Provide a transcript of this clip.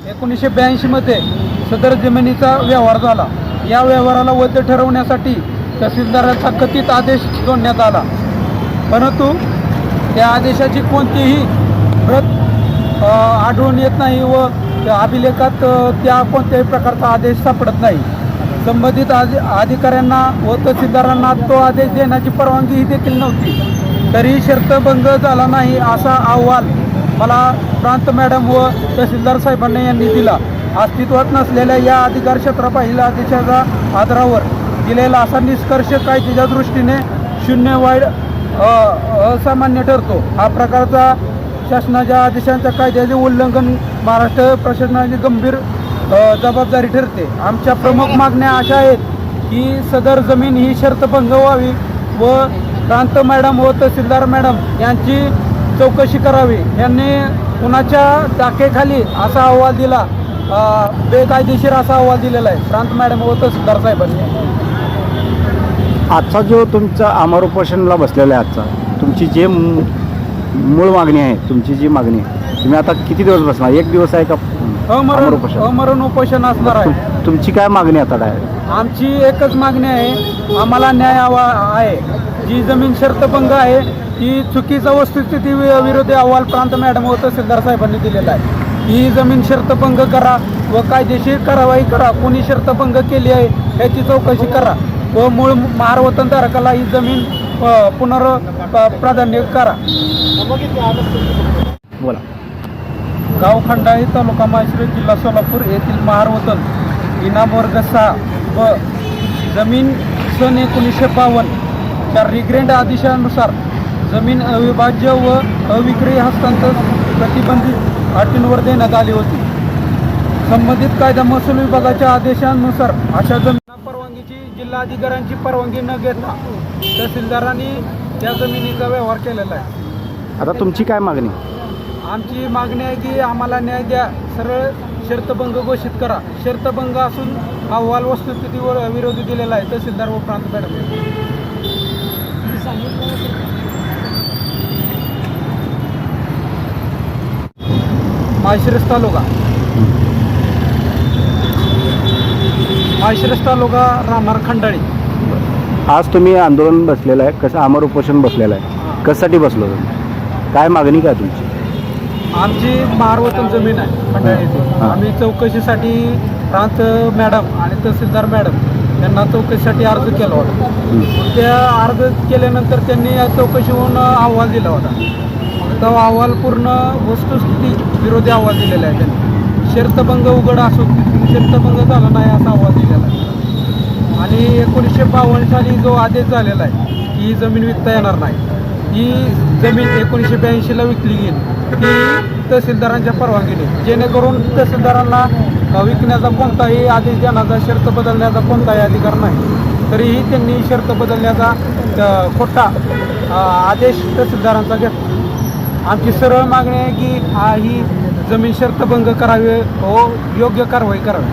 1982 मध्ये सदर जमिनीचा व्यवहार झाला. या व्यवहाराला वैध ठरवण्यासाठी तहसीलदाराचा कथित आदेश जोडण्यात आला, परंतु त्या आदेशाची कोणतीही प्रत आढळून येत नाही व अभिलेखात त्या कोणत्याही प्रकारचा आदेश सापडत नाही. संबंधित अधिकाऱ्यांना व तहसीलदारांना तो आदेश देण्याची परवानगी देखील नव्हती. तरीही शर्तभंग झाला नाही असा अहवाल मला प्रांत मॅडम व तहसीलदार साहेबांनी यांनी दिला. अस्तित्वात नसलेल्या या अधिकार क्षेत्राबाहेरील आदेशाच्या आधारावर दिलेला असा निष्कर्ष कायद्याच्या दृष्टीने शून्य वाईट असामान्य ठरतो. हा प्रकारचा शासनाच्या आदेशांच्या कायद्याचे उल्लंघन महाराष्ट्र प्रशासनाची गंभीर जबाबदारी ठरते. आमच्या प्रमुख मागण्या अशा आहेत की सदर जमीन ही शर्तभंग व्हावी व प्रांत मॅडम व तहसीलदार मॅडम यांची चौकशी करावी. यांनी कुणाच्या टाकेखाली असा अहवाल दिला, बेकायदेशीर असा अहवाल दिलेला आहे प्रांत मॅडम व तहसीलदार साहेबांनी. आजचा जो तुमचा आमरण उपोषणाला बसलेला आहे, आजचा तुमची जे मूळ मागणी आहे, तुमची जी मागणी आहे, तुम्ही आता किती दिवस बसणार? एक दिवस आहे का अमरण उपोषण असणार आहे? तुमची काय मागणी आता डायरेक्ट? आमची एकच मागणी आहे, आम्हाला न्याय हवा आहे. जी जमीन शर्तभंग आहे ती चुकीचा वस्तुस्थिती विरोधी अहवाल प्रांत मॅडम व तहसीलदार साहेबांनी दिलेला आहे. ही जमीन शर्तभंग करा व कायदेशीर कारवाई करा. कोणी शर्तभंग केली आहे याची चौकशी करा व मूळ महारवतनधारकाला ही जमीन पुनर्प्राधान्य करा. बोला. गाव खंडाळी, तालुका माळशिरस, जिल्हा सोलापूर येथील महारवतन इनाम वर्ग 6 व जमीन सन 1952 च्या रिग्रेंड आदेशानुसार जमीन अविभाज्य व अविक्रयी हस्तांतर प्रतिबंधित अटींवर देण्यात आली होती. संबंधित कायदा महसूल विभागाच्या आदेशानुसार अशा जमिनींना परवानगीची जिल्हाधिकाऱ्यांची परवानगी न घेता तहसीलदारांनी त्या जमिनीचा व्यवहार केलेला आहे. आता तुमची काय मागणी? आमची मागणी आहे की आम्हाला न्याय द्या, सरळ शर्तभंग घोषित करा. शर्तभंग असून अहवाल वस्तुस्थितीवर विरोधी दिलेला आहे तहसीलदार व प्रांत मॅडम. माळशिरस तालुका राहणार खंडाळी. आज तुम्ही आंदोलन बसलेलं आहे, कसं आमरण उपोषण बसलेलं आहे, कशासाठी बसलो तुम्ही? काय मागणी काय तुमची? आमची महारवतन जमीन आहे खंडाळी येथे. आम्ही चौकशीसाठी प्रांत मॅडम आणि तहसीलदार मॅडम यांना चौकशीसाठी अर्ज केला होता. त्या अर्ज केल्यानंतर त्यांनी या चौकशीहून अहवाल दिला होता. तो अहवाल पूर्ण वस्तुस्थिती विरोधी अहवाल दिलेला आहे. त्यांनी शर्तभंग उघड असून शर्तभंग झाला नाही असा अहवाल दिलेला आहे. आणि 1952 साली जो आदेश झालेला आहे की ही जमीन विकता येणार नाही, ही जमीन 1982ला विकली गेली, ती तहसीलदारांच्या परवानगीने, जेणेकरून तहसीलदारांना विकण्याचा कोणताही आदेश देण्याचा, शर्त बदलण्याचा कोणताही अधिकार नाही. तरीही त्यांनी शर्त बदलण्याचा खोटा आदेश तहसीलदारांचा घेतला. आमची सरळ मागणी आहे की ही जमीन शर्तभंग करावी व योग्य कारवाई करावी.